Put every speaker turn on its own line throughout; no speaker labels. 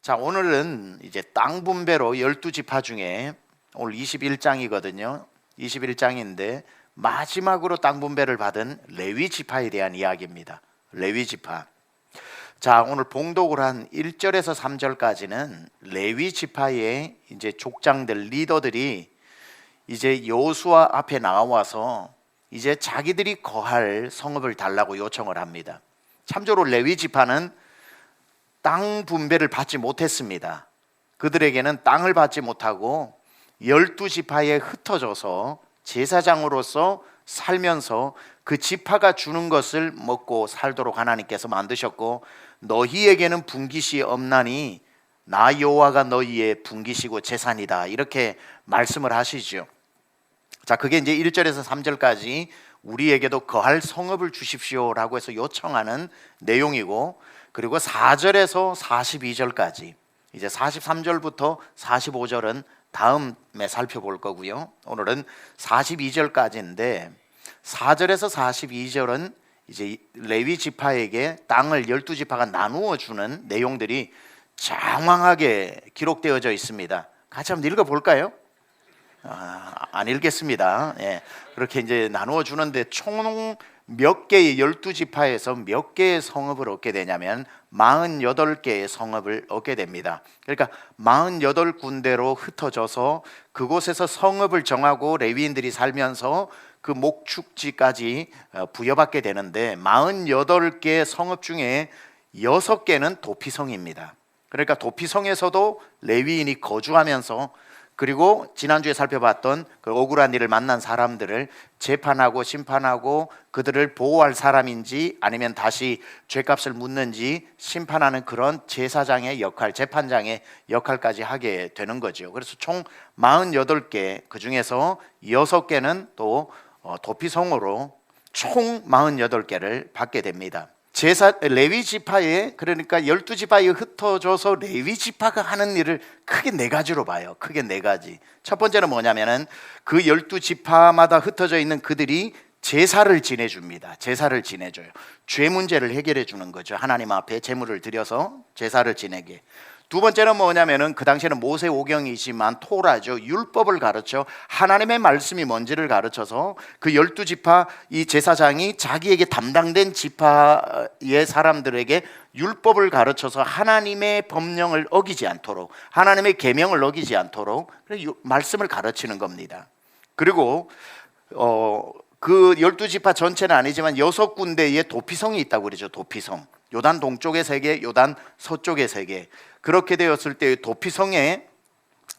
자, 오늘은 이제 땅 분배로 12지파 중에 오늘 21장이거든요. 21장인데 마지막으로 땅 분배를 받은 레위 지파에 대한 이야기입니다. 레위 지파. 자, 오늘 봉독을 한 1절에서 3절까지는 레위 지파의 이제 족장들, 리더들이 이제 여호수아 앞에 나와서 이제 자기들이 거할 성읍을 달라고 요청을 합니다. 참조로 레위 지파는 땅 분배를 받지 못했습니다. 그들에게는 땅을 받지 못하고 12지파에 흩어져서 제사장으로서 살면서 그 지파가 주는 것을 먹고 살도록 하나님께서 만드셨고, 너희에게는 분깃이 없나니 나 여호와가 너희의 분깃이고 제산이다, 이렇게 말씀을 하시죠. 자, 그게 이제 1절에서 3절까지 우리에게도 거할 성읍을 주십시오라고 해서 요청하는 내용이고, 그리고 4절에서 42절까지 이제 43절부터 45절은 다음에 살펴볼 거고요. 오늘은 42절까지인데 4절에서 42절은 이제 레위 지파에게 땅을 12지파가 나누어 주는 내용들이 장황하게 기록되어져 있습니다. 같이 한번 읽어 볼까요? 안 읽겠습니다. 예, 그렇게 이제 나누어 주는데 총 몇 개의 12지파에서 몇 개의 성읍을 얻게 되냐면 48개의 성읍을 얻게 됩니다. 그러니까 48군데로 흩어져서 그곳에서 성읍을 정하고 레위인들이 살면서 그 목축지까지 부여받게 되는데, 48개 성읍 중에 6개는 도피성입니다. 그러니까 도피성에서도 레위인이 거주하면서, 그리고 지난주에 살펴봤던 그 억울한 일을 만난 사람들을 재판하고 심판하고 그들을 보호할 사람인지 아니면 다시 죄값을 묻는지 심판하는 그런 제사장의 역할, 재판장의 역할까지 하게 되는 거죠. 그래서 총 48개, 그 중에서 6개는 또 도피성으로 총 48개를 받게 됩니다. 레위 지파에, 그러니까 12지파에 흩어져서 레위 지파가 하는 일을 크게 네 가지로 봐요. 크게 네 가지. 첫 번째는 뭐냐면은 그 12지파마다 흩어져 있는 그들이 제사를 지내줍니다. 제사를 지내줘요. 죄 문제를 해결해 주는 거죠. 하나님 앞에 제물을 드려서 제사를 지내게. 두 번째는 뭐냐면은 그 당시에는 모세오경이지만 토라죠. 율법을 가르쳐 하나님의 말씀이 뭔지를 가르쳐서 그 12지파 이 제사장이 자기에게 담당된 지파의 사람들에게 율법을 가르쳐서 하나님의 법령을 어기지 않도록, 하나님의 계명을 어기지 않도록 말씀을 가르치는 겁니다. 그리고 그 12지파 전체는 아니지만 6군데의 도피성이 있다고 그러죠. 도피성. 요단 동쪽에 3개, 요단 서쪽에 3개. 그렇게 되었을 때 도피성에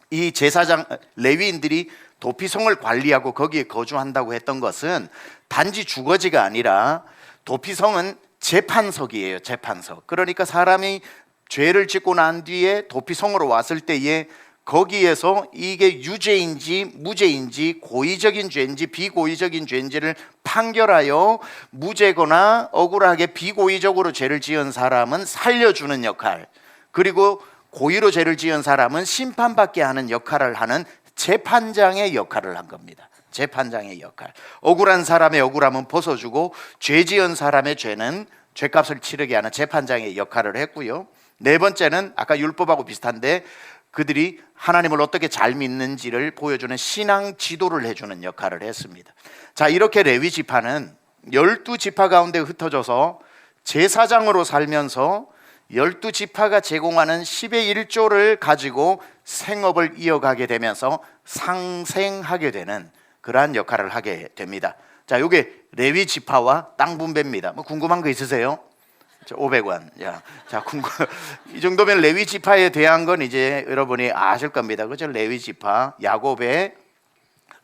이 제사장 레위인들이 도피성을 관리하고 거기에 거주한다고 했던 것은 단지 주거지가 아니라 도피성은 재판석이에요. 재판석. 그러니까 사람이 죄를 짓고 난 뒤에 도피성으로 왔을 때에 거기에서 이게 유죄인지 무죄인지, 고의적인 죄인지 비고의적인 죄인지를 판결하여 무죄거나 억울하게 비고의적으로 죄를 지은 사람은 살려주는 역할, 그리고 고의로 죄를 지은 사람은 심판받게 하는 역할을 하는 재판장의 역할을 한 겁니다. 재판장의 역할. 억울한 사람의 억울함은 벗어주고 죄 지은 사람의 죄는 죄값을 치르게 하는 재판장의 역할을 했고요. 네 번째는 아까 율법하고 비슷한데 그들이 하나님을 어떻게 잘 믿는지를 보여주는 신앙 지도를 해주는 역할을 했습니다. 자, 이렇게 레위 지파는 12지파 가운데 흩어져서 제사장으로 살면서 12지파가 제공하는 10의 1조를 가지고 생업을 이어가게 되면서 상생하게 되는 그러한 역할을 하게 됩니다. 자, 이게 레위 지파와 땅 분배입니다. 뭐 궁금한 거 있으세요? 500원. 자, 이 정도면 레위 지파에 대한 건 이제 여러분이 아실 겁니다. 그죠? 레위 지파, 야곱의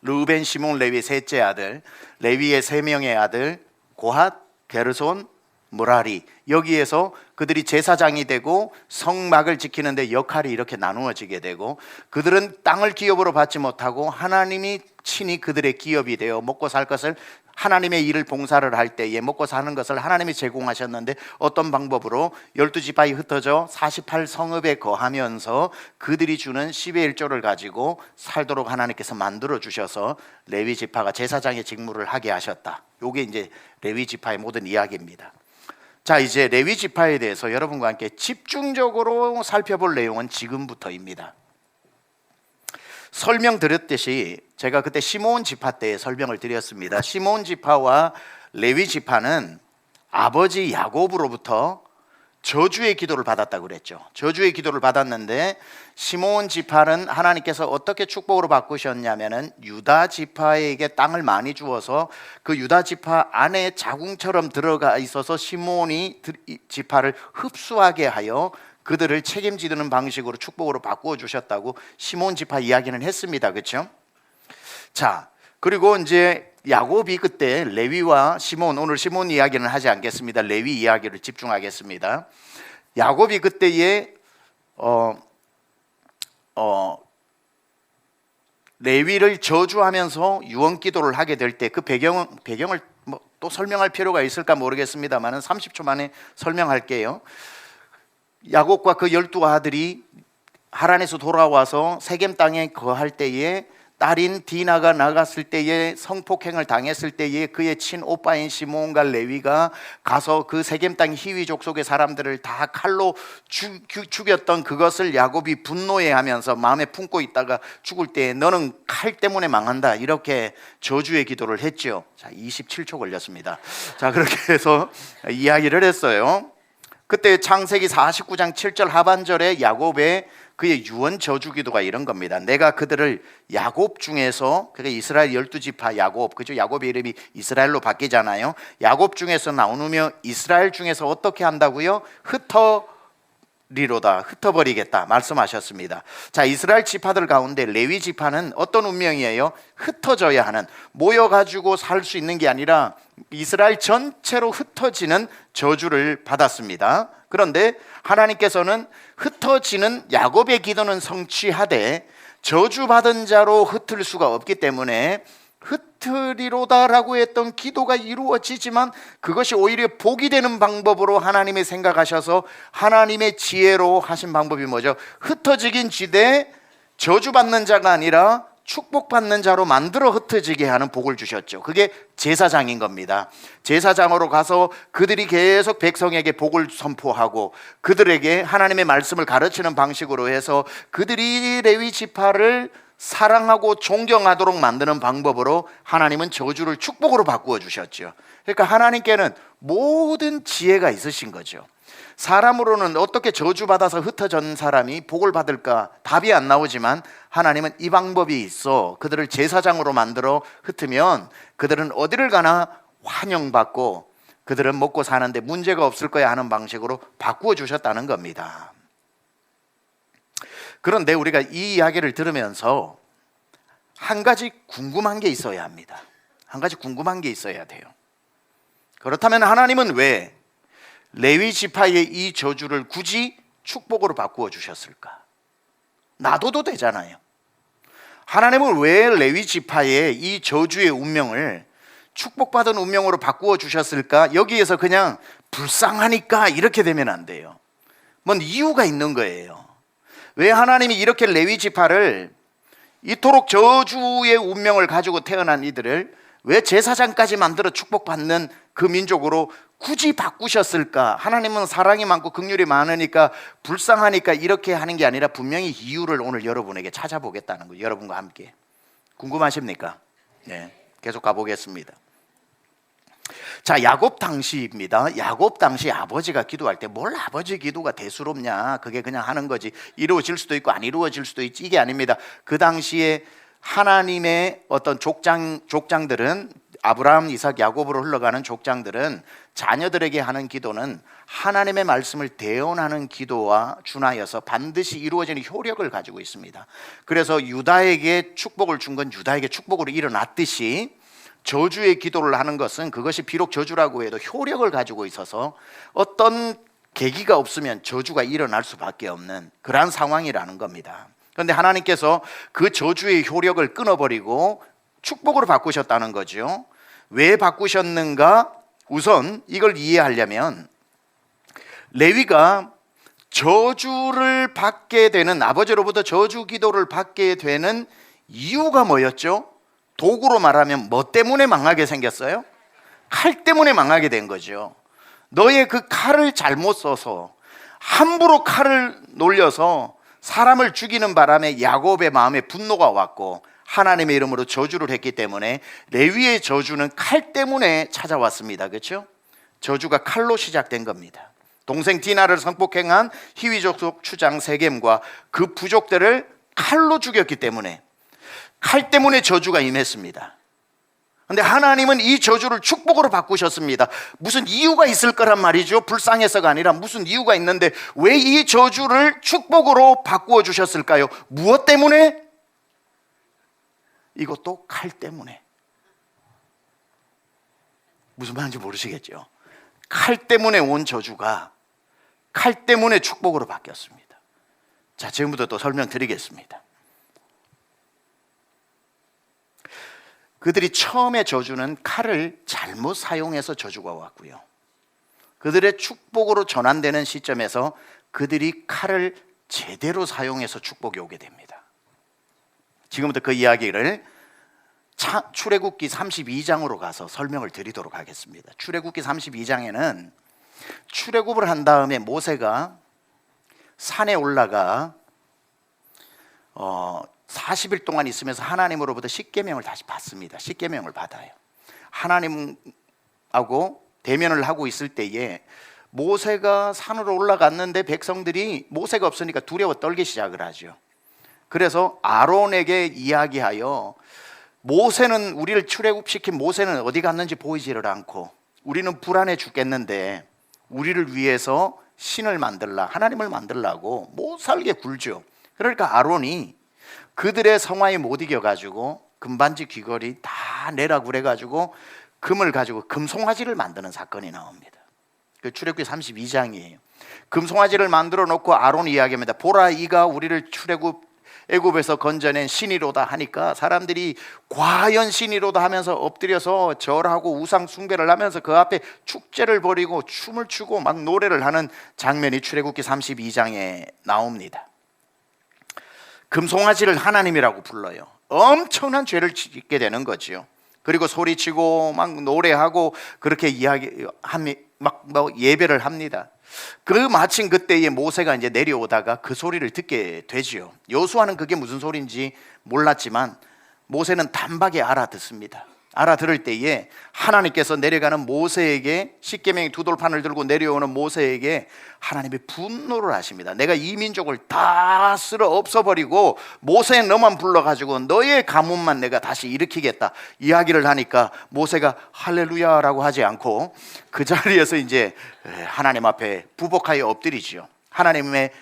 르우벤, 시몬, 레위 셋째 아들, 레위의 3명의 아들, 고핫, 게르손, 무라리. 여기에서 그들이 제사장이 되고 성막을 지키는데 역할이 이렇게 나누어지게 되고, 그들은 땅을 기업으로 받지 못하고 하나님이 친히 그들의 기업이 되어 먹고 살 것을, 하나님의 일을 봉사를 할 때에 먹고 사는 것을 하나님이 제공하셨는데 어떤 방법으로 12지파에 흩어져 48성읍에 거하면서 그들이 주는 10의 1조를 가지고 살도록 하나님께서 만들어 주셔서 레위 지파가 제사장의 직무를 하게 하셨다. 이게 이제 레위 지파의 모든 이야기입니다. 자, 이제 레위 지파에 대해서 여러분과 함께 집중적으로 살펴볼 내용은 지금부터입니다. 설명드렸듯이 제가 그때 시므온 지파 때 설명을 드렸습니다. 시므온 지파와 레위 지파는 아버지 야곱으로부터 저주의 기도를 받았다고 그랬죠. 저주의 기도를 받았는데 시므온 지파는 하나님께서 어떻게 축복으로 바꾸셨냐면은 유다 지파에게 땅을 많이 주어서 그 유다 지파 안에 자궁처럼 들어가 있어서 시므온이 지파를 흡수하게 하여 그들을 책임지는 방식으로 축복으로 바꾸어 주셨다고 시므온 지파 이야기는 했습니다. 그렇죠? 자, 그리고 이제 야곱이 그때 레위와 시므온, 오늘 시므온 이야기는 하지 않겠습니다. 레위 이야기를 집중하겠습니다. 야곱이 그때에 레위를 저주하면서 유언기도를 하게 될 때 그 배경을 뭐 또 설명할 필요가 있을까 모르겠습니다만은 30초 만에 설명할게요. 야곱과 그 12아들이 하란에서 돌아와서 세겜 땅에 거할 때에 딸인 디나가 나갔을 때에 성폭행을 당했을 때에 그의 친오빠인 시므온과 레위가 가서 그 세겜 땅 히위 족속의 사람들을 다 칼로 죽였던 그것을 야곱이 분노해하면서 마음에 품고 있다가 죽을 때 너는 칼 때문에 망한다 이렇게 저주의 기도를 했죠. 자, 27초 걸렸습니다. 자, 그렇게 해서 이야기를 했어요. 그때 창세기 49장 7절 하반절에 야곱의 그의 유언 저주 기도가 이런 겁니다. 내가 그들을 야곱 중에서, 그게 이스라엘 12지파 야곱, 그죠? 야곱의 이름이 이스라엘로 바뀌잖아요. 야곱 중에서 나오며 이스라엘 중에서 어떻게 한다고요? 흩어버리겠다 말씀하셨습니다. 자, 이스라엘 지파들 가운데 레위 지파는 어떤 운명이에요? 흩어져야 하는, 모여가지고 살 수 있는 게 아니라 이스라엘 전체로 흩어지는 저주를 받았습니다. 그런데 하나님께서는 흩어지는 야곱의 기도는 성취하되 저주받은 자로 흩을 수가 없기 때문에 흩으리로다라고 했던 기도가 이루어지지만 그것이 오히려 복이 되는 방법으로 하나님이 생각하셔서 하나님의 지혜로 하신 방법이 뭐죠? 흩어지긴 지되 저주받는 자가 아니라 축복받는 자로 만들어 흩어지게 하는 복을 주셨죠. 그게 제사장인 겁니다. 제사장으로 가서 그들이 계속 백성에게 복을 선포하고 그들에게 하나님의 말씀을 가르치는 방식으로 해서 그들이 레위 지파를 사랑하고 존경하도록 만드는 방법으로 하나님은 저주를 축복으로 바꾸어 주셨죠. 그러니까 하나님께는 모든 지혜가 있으신 거죠. 사람으로는 어떻게 저주받아서 흩어진 사람이 복을 받을까 답이 안 나오지만 하나님은 이 방법이 있어. 그들을 제사장으로 만들어 흩으면 그들은 어디를 가나 환영받고 그들은 먹고 사는데 문제가 없을 거야 하는 방식으로 바꾸어 주셨다는 겁니다. 그런데 우리가 이 이야기를 들으면서 한 가지 궁금한 게 있어야 합니다. 한 가지 궁금한 게 있어야 돼요. 그렇다면 하나님은 왜 레위 지파의 이 저주를 굳이 축복으로 바꾸어 주셨을까? 놔둬도 되잖아요. 하나님은 왜 레위 지파의 이 저주의 운명을 축복받은 운명으로 바꾸어 주셨을까? 여기에서 그냥 불쌍하니까 이렇게 되면 안 돼요. 뭔 이유가 있는 거예요. 왜 하나님이 이렇게 레위 지파를 이토록 저주의 운명을 가지고 태어난 이들을 왜 제사장까지 만들어 축복받는 그 민족으로 굳이 바꾸셨을까? 하나님은 사랑이 많고 긍휼이 많으니까 불쌍하니까 이렇게 하는 게 아니라 분명히 이유를 오늘 여러분에게 찾아보겠다는 거예요. 여러분과 함께. 궁금하십니까? 네, 계속 가보겠습니다. 자, 야곱 당시입니다. 야곱 당시 아버지가 기도할 때 뭘 아버지 기도가 대수롭냐? 그게 그냥 하는 거지. 이루어질 수도 있고 안 이루어질 수도 있지. 이게 아닙니다. 그 당시에 하나님의 어떤 족장들은 아브라함, 이삭, 야곱으로 흘러가는 족장들은 자녀들에게 하는 기도는 하나님의 말씀을 대언하는 기도와 준하여서 반드시 이루어지는 효력을 가지고 있습니다. 그래서 유다에게 축복을 준 건 유다에게 축복으로 일어났듯이 저주의 기도를 하는 것은 그것이 비록 저주라고 해도 효력을 가지고 있어서 어떤 계기가 없으면 저주가 일어날 수밖에 없는 그러한 상황이라는 겁니다. 그런데 하나님께서 그 저주의 효력을 끊어버리고 축복으로 바꾸셨다는 거죠. 왜 바꾸셨는가? 우선 이걸 이해하려면 레위가 저주를 받게 되는, 아버지로부터 저주 기도를 받게 되는 이유가 뭐였죠? 도구로 말하면 뭐 때문에 망하게 생겼어요? 칼 때문에 망하게 된 거죠. 너의 그 칼을 잘못 써서 함부로 칼을 놀려서 사람을 죽이는 바람에 야곱의 마음에 분노가 왔고 하나님의 이름으로 저주를 했기 때문에 레위의 저주는 칼 때문에 찾아왔습니다. 그렇죠? 저주가 칼로 시작된 겁니다. 동생 디나를 성폭행한 히위족 추장 세겜과 그 부족들을 칼로 죽였기 때문에 칼 때문에 저주가 임했습니다. 그런데 하나님은 이 저주를 축복으로 바꾸셨습니다. 무슨 이유가 있을 거란 말이죠. 불쌍해서가 아니라 무슨 이유가 있는데 왜 이 저주를 축복으로 바꾸어 주셨을까요? 무엇 때문에? 이것도 칼 때문에. 무슨 말인지 모르시겠죠? 칼 때문에 온 저주가 칼 때문에 축복으로 바뀌었습니다. 자, 지금부터 또 설명드리겠습니다. 그들이 처음에 저주는 칼을 잘못 사용해서 저주가 왔고요. 그들의 축복으로 전환되는 시점에서 그들이 칼을 제대로 사용해서 축복이 오게 됩니다. 지금부터 그 이야기를 출애굽기 32장으로 가서 설명을 드리도록 하겠습니다. 출애굽기 32장에는 출애굽을 한 다음에 모세가 산에 올라가 40일 동안 있으면서 하나님으로부터 십계명을 다시 받습니다. 십계명을 받아요. 하나님하고 대면을 하고 있을 때에 모세가 산으로 올라갔는데 백성들이 모세가 없으니까 두려워 떨기 시작을 하죠. 그래서 아론에게 이야기하여 모세는 우리를 출애굽시킨 모세는 어디 갔는지 보이지를 않고 우리는 불안해 죽겠는데 우리를 위해서 신을 만들라, 하나님을 만들라고 못 살게 굴죠. 그러니까 아론이 그들의 성화에 못 이겨가지고 금반지 귀걸이 다 내라 그래가지고 금을 가지고 금송아지를 만드는 사건이 나옵니다. 그 출애굽기 32장이에요. 금송아지를 만들어 놓고 아론이 이야기합니다. 보라, 이가 우리를 애굽에서 건져낸 신이로다 하니까 사람들이 과연 신이로다 하면서 엎드려서 절하고 우상 숭배를 하면서 그 앞에 축제를 벌이고 춤을 추고 막 노래를 하는 장면이 출애굽기 32장에 나옵니다. 금송아지를 하나님이라고 불러요. 엄청난 죄를 짓게 되는 거죠. 그리고 소리치고 막 노래하고 그렇게 막 예배를 합니다. 그 마침 그때에 모세가 이제 내려오다가 그 소리를 듣게 되지요. 여호수아는 그게 무슨 소리인지 몰랐지만 모세는 단박에 알아듣습니다. 알아들을 때에 하나님께서 내려가는 모세에게 십계명의 두 돌판을 들고 내려오는 모세에게 하나님이 분노를 하십니다. 내가 이 민족을 다 쓸어 없어버리고 모세 너만 불러가지고 너의 가문만 내가 다시 일으키겠다 이야기를 하니까 모세가 할렐루야라고 하지 않고 그 자리에서 이제 하나님 앞에 부복하여 엎드리지요. 하나님을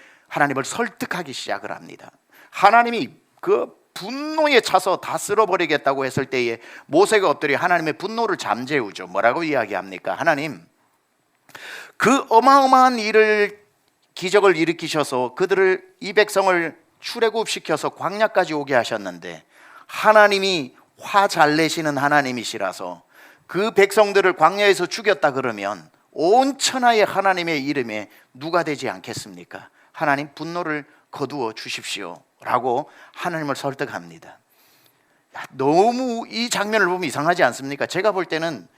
설득하기 시작을 합니다. 하나님이 그 분노에 차서 다 쓸어버리겠다고 했을 때에 모세가 엎드려 하나님의 분노를 잠재우죠. 뭐라고 이야기합니까? 하나님, 그 어마어마한 기적을 일으키셔서 그들을 이 백성을 출애굽시켜서 광야까지 오게 하셨는데 하나님이 화 잘 내시는 하나님이시라서 그 백성들을 광야에서 죽였다 그러면 온 천하의 하나님의 이름에 누가 되지 않겠습니까? 하나님 분노를 거두어 주십시오 라고 하나님을 설득합니다. 너무 이 장면을 보면 이상하지 않습니까? 제가 볼 때는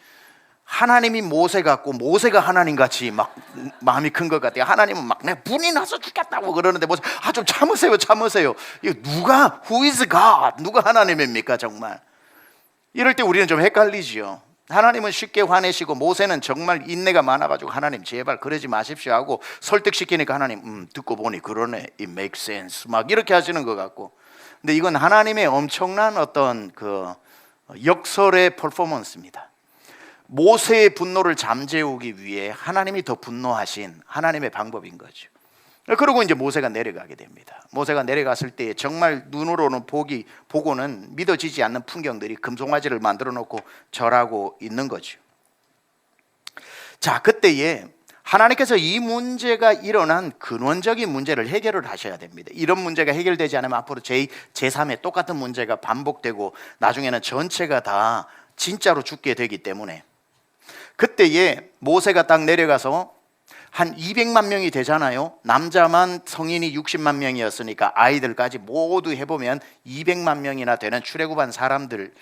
하나님이 모세 같고 모세가 하나님 같이 막 마음이 큰 것 같아요. 하나님은 막 내가 분이 나서 죽겠다고 그러는데 모세 좀 참으세요. 이거 누가 who is God? 누가 하나님입니까 정말? 이럴 때 우리는 좀 헷갈리지요. 하나님은 쉽게 화내시고 모세는 정말 인내가 많아가지고 하나님 제발 그러지 마십시오 하고 설득시키니까 하나님 듣고 보니 그러네, it makes sense 막 이렇게 하시는 것 같고, 근데 이건 하나님의 엄청난 어떤 그 역설의 퍼포먼스입니다. 모세의 분노를 잠재우기 위해 하나님이 더 분노하신 하나님의 방법인 거죠. 그리고 이제 모세가 내려가게 됩니다. 모세가 내려갔을 때 정말 눈으로는 보고는 믿어지지 않는 풍경들이 금송아지를 만들어 놓고 절하고 있는 거죠. 자, 그때에 하나님께서 이 문제가 일어난 근원적인 문제를 해결을 하셔야 됩니다. 이런 문제가 해결되지 않으면 앞으로 제2, 제3의 똑같은 문제가 반복되고 나중에는 전체가 다 진짜로 죽게 되기 때문에 그때에 모세가 딱 내려가서 한 200만 명이 되잖아요. 남자만 성인이 60만 명이었으니까 아이들까지 모두 해보면 200만 명이나 되는 출애굽한 사람들,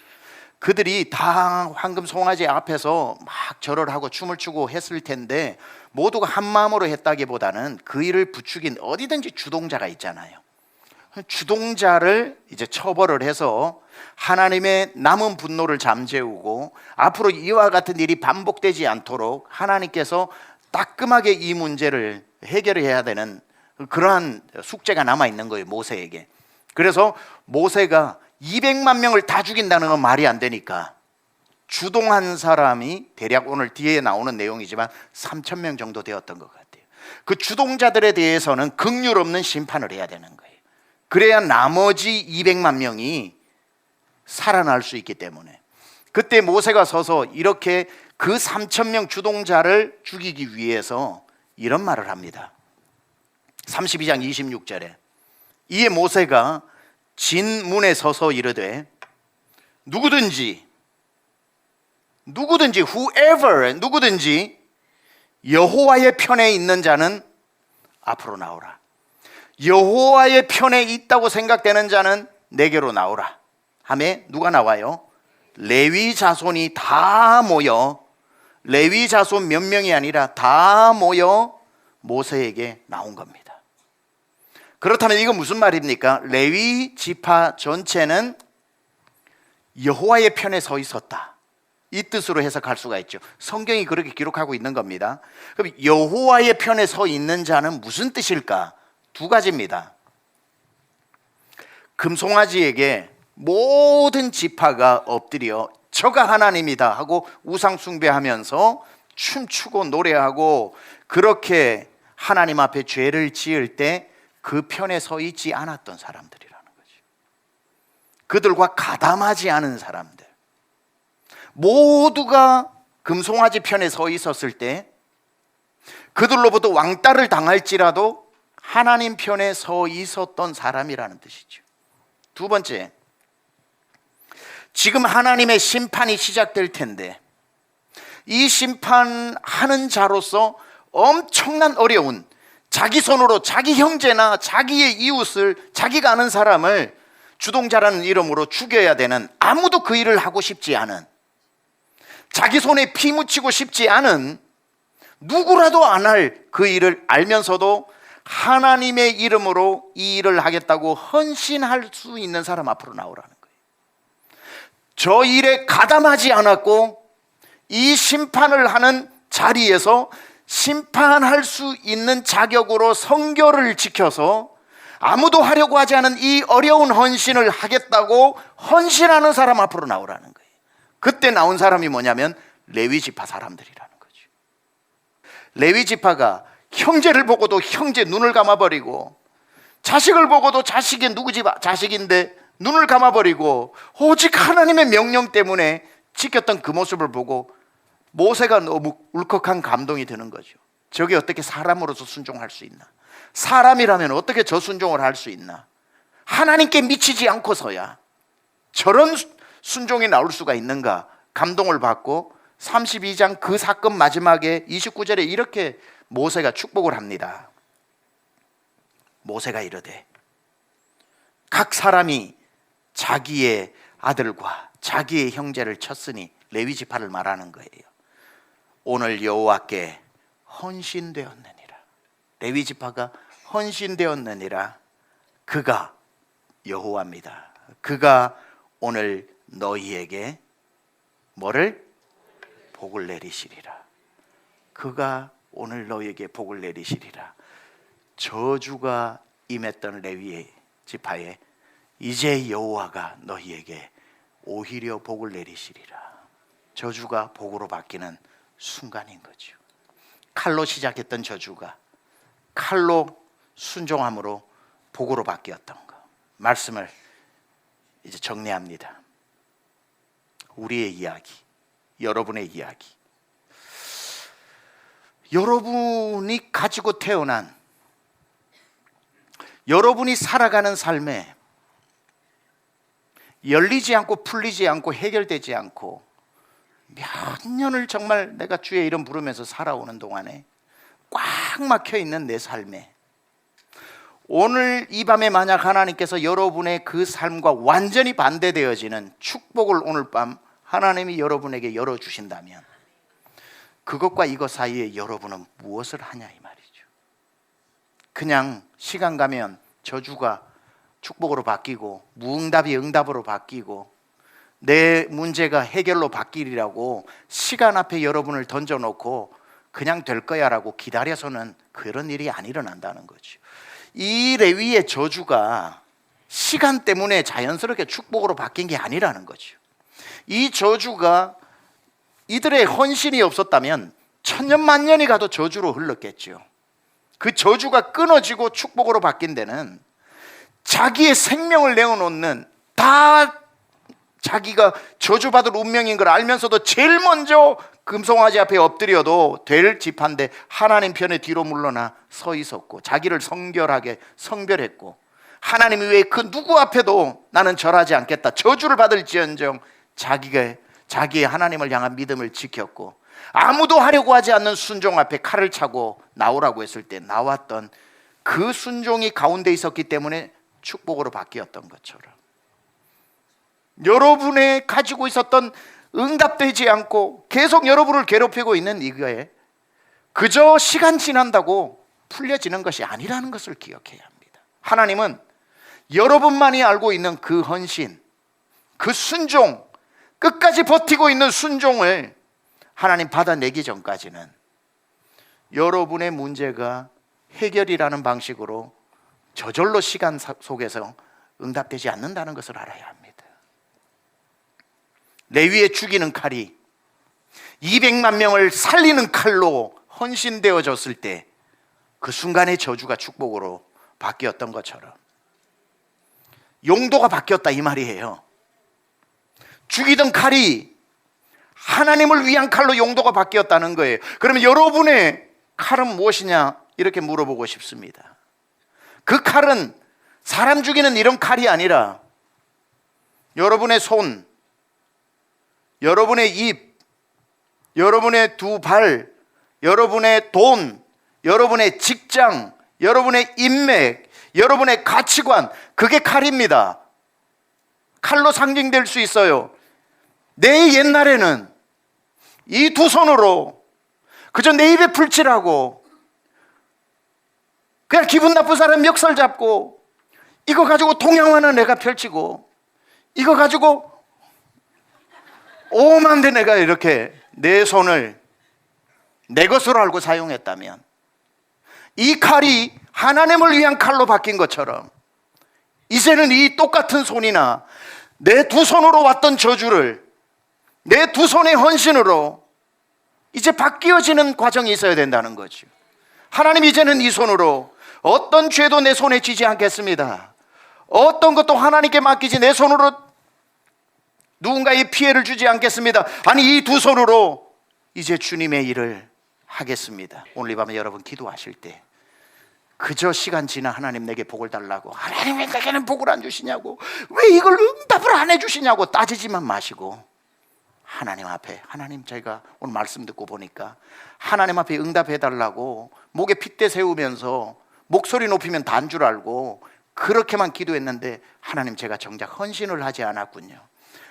그들이 다 황금 송아지 앞에서 막 절을 하고 춤을 추고 했을 텐데 모두가 한 마음으로 했다기보다는 그 일을 부추긴 어디든지 주동자가 있잖아요. 주동자를 이제 처벌을 해서 하나님의 남은 분노를 잠재우고 앞으로 이와 같은 일이 반복되지 않도록 하나님께서 따끔하게 이 문제를 해결해야 되는 그러한 숙제가 남아 있는 거예요, 모세에게. 그래서 모세가 200만 명을 다 죽인다는 건 말이 안 되니까 주동한 사람이 대략 오늘 뒤에 나오는 내용이지만 3천 명 정도 되었던 것 같아요. 그 주동자들에 대해서는 긍휼 없는 심판을 해야 되는 거예요. 그래야 나머지 200만 명이 살아날 수 있기 때문에 그때 모세가 서서 이렇게 그 3천 명 주동자를 죽이기 위해서 이런 말을 합니다. 32장 26절에 이에 모세가 진문에 서서 이르되 누구든지 누구든지 여호와의 편에 있는 자는 앞으로 나오라. 여호와의 편에 있다고 생각되는 자는 내게로 나오라 하매 누가 나와요? 레위 자손이 다 모여, 레위 자손 몇 명이 아니라 다 모여 모세에게 나온 겁니다. 그렇다면 이건 무슨 말입니까? 레위 지파 전체는 여호와의 편에 서 있었다, 이 뜻으로 해석할 수가 있죠. 성경이 그렇게 기록하고 있는 겁니다. 그럼 여호와의 편에 서 있는 자는 무슨 뜻일까? 두 가지입니다. 금송아지에게 모든 지파가 엎드려 저가 하나님이다 하고 우상 숭배하면서 춤추고 노래하고 그렇게 하나님 앞에 죄를 지을 때 그 편에 서 있지 않았던 사람들이라는 거죠. 그들과 가담하지 않은 사람들, 모두가 금송아지 편에 서 있었을 때 그들로부터 왕따를 당할지라도 하나님 편에 서 있었던 사람이라는 뜻이죠. 두 번째, 지금 하나님의 심판이 시작될 텐데 이 심판하는 자로서 엄청난 어려운, 자기 손으로 자기 형제나 자기의 이웃을, 자기가 아는 사람을 주동자라는 이름으로 죽여야 되는, 아무도 그 일을 하고 싶지 않은, 자기 손에 피 묻히고 싶지 않은, 누구라도 안 할 그 일을 알면서도 하나님의 이름으로 이 일을 하겠다고 헌신할 수 있는 사람 앞으로 나오라는 거예요. 저 일에 가담하지 않았고 이 심판을 하는 자리에서 심판할 수 있는 자격으로 성결을 지켜서 아무도 하려고 하지 않은 이 어려운 헌신을 하겠다고 헌신하는 사람 앞으로 나오라는 거예요. 그때 나온 사람이 뭐냐면 레위 지파 사람들이라는 거죠. 레위 지파가 형제를 보고도 형제 눈을 감아버리고, 자식을 보고도 자식이 누구 집 자식인데 눈을 감아버리고 오직 하나님의 명령 때문에 지켰던 그 모습을 보고 모세가 너무 울컥한 감동이 드는 거죠. 저게 어떻게 사람으로서 순종할 수 있나? 사람이라면 어떻게 저 순종을 할 수 있나? 하나님께 미치지 않고서야 저런 순종이 나올 수가 있는가? 감동을 받고 32장 그 사건 마지막에 29절에 이렇게 모세가 축복을 합니다. 모세가 이르되 각 사람이 자기의 아들과 자기의 형제를 쳤으니, 레위 지파를 말하는 거예요. 오늘 여호와께 헌신되었느니라. 레위 지파가 헌신되었느니라. 그가 여호와입니다. 그가 오늘 너희에게 뭐를? 복을 내리시리라. 그가 오늘 너희에게 복을 내리시리라. 저주가 임했던 레위 지파에 이제 여호와가 너희에게 오히려 복을 내리시리라. 저주가 복으로 바뀌는 순간인 거죠. 칼로 시작했던 저주가 칼로 순종함으로 복으로 바뀌었던 것. 말씀을 이제 정리합니다. 우리의 이야기, 여러분의 이야기, 여러분이 가지고 태어난, 여러분이 살아가는 삶에 열리지 않고 풀리지 않고 해결되지 않고 몇 년을 정말 내가 주의 이름 부르면서 살아오는 동안에 꽉 막혀 있는 내 삶에 오늘 이 밤에 만약 하나님께서 여러분의 그 삶과 완전히 반대되어지는 축복을 오늘 밤 하나님이 여러분에게 열어주신다면 그것과 이것 사이에 여러분은 무엇을 하냐 이 말이죠. 그냥 시간 가면 저주가 축복으로 바뀌고 무응답이 응답으로 바뀌고 내 문제가 해결로 바뀌리라고 시간 앞에 여러분을 던져놓고 그냥 될 거야 라고 기다려서는 그런 일이 안 일어난다는 거죠. 이 레위의 저주가 시간 때문에 자연스럽게 축복으로 바뀐 게 아니라는 거죠. 이 저주가 이들의 헌신이 없었다면 천년만년이 가도 저주로 흘렀겠죠. 그 저주가 끊어지고 축복으로 바뀐 데는 자기의 생명을 내어놓는, 다 자기가 저주받을 운명인 걸 알면서도 제일 먼저 금송아지 앞에 엎드려도 될 집한데 하나님 편에 뒤로 물러나 서 있었고 자기를 성결하게 성별했고 하나님 외에 그 누구 앞에도 나는 절하지 않겠다, 저주를 받을지언정 자기의 하나님을 향한 믿음을 지켰고 아무도 하려고 하지 않는 순종 앞에 칼을 차고 나오라고 했을 때 나왔던 그 순종이 가운데 있었기 때문에 축복으로 바뀌었던 것처럼 여러분의 가지고 있었던 응답되지 않고 계속 여러분을 괴롭히고 있는 이거에 그저 시간 지난다고 풀려지는 것이 아니라는 것을 기억해야 합니다. 하나님은 여러분만이 알고 있는 그 헌신, 그 순종, 끝까지 버티고 있는 순종을 하나님 받아내기 전까지는 여러분의 문제가 해결이라는 방식으로 저절로 시간 속에서 응답되지 않는다는 것을 알아야 합니다. 레위의 죽이는 칼이 200만 명을 살리는 칼로 헌신되어졌을 때 그 순간의 저주가 축복으로 바뀌었던 것처럼 용도가 바뀌었다 이 말이에요. 죽이던 칼이 하나님을 위한 칼로 용도가 바뀌었다는 거예요. 그러면 여러분의 칼은 무엇이냐 이렇게 물어보고 싶습니다. 그 칼은 사람 죽이는 이런 칼이 아니라 여러분의 손, 여러분의 입, 여러분의 두 발, 여러분의 돈, 여러분의 직장, 여러분의 인맥, 여러분의 가치관, 그게 칼입니다. 칼로 상징될 수 있어요. 내 옛날에는 이 두 손으로 그저 내 입에 풀칠하고 그냥 기분 나쁜 사람 멱살 잡고 이거 가지고 동양화는 내가 펼치고 이거 가지고 오만데 내가 이렇게 내 손을 내 것으로 알고 사용했다면 이 칼이 하나님을 위한 칼로 바뀐 것처럼 이제는 이 똑같은 손이나 내 두 손으로 왔던 저주를 내 두 손의 헌신으로 이제 바뀌어지는 과정이 있어야 된다는 거죠. 하나님 이제는 이 손으로 어떤 죄도 내 손에 쥐지 않겠습니다. 어떤 것도 하나님께 맡기지 내 손으로 누군가의 피해를 주지 않겠습니다. 아니 이 두 손으로 이제 주님의 일을 하겠습니다. 오늘 이 밤에 여러분 기도하실 때 그저 시간 지나 하나님 내게 복을 달라고, 하나님 왜 내게는 복을 안 주시냐고, 왜 이걸 응답을 안 해주시냐고 따지지만 마시고 하나님 앞에, 하나님 제가 오늘 말씀 듣고 보니까 하나님 앞에 응답해 달라고 목에 핏대 세우면서 목소리 높이면 다인 줄 알고 그렇게만 기도했는데 하나님 제가 정작 헌신을 하지 않았군요.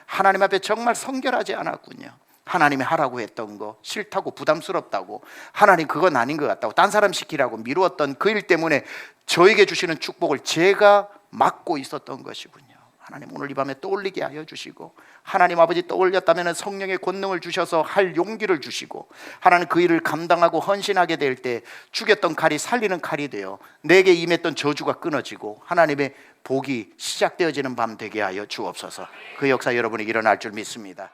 하나님 앞에 정말 성결하지 않았군요. 하나님이 하라고 했던 거 싫다고 부담스럽다고 하나님 그건 아닌 것 같다고 딴 사람 시키라고 미루었던 그 일 때문에 저에게 주시는 축복을 제가 막고 있었던 것이군요. 하나님 오늘 이 밤에 떠올리게 하여 주시고 하나님 아버지 떠올렸다면 성령의 권능을 주셔서 할 용기를 주시고 하나님 그 일을 감당하고 헌신하게 될 때 죽였던 칼이 살리는 칼이 되어 내게 임했던 저주가 끊어지고 하나님의 복이 시작되어지는 밤 되게 하여 주옵소서. 그 역사 여러분이 일어날 줄 믿습니다.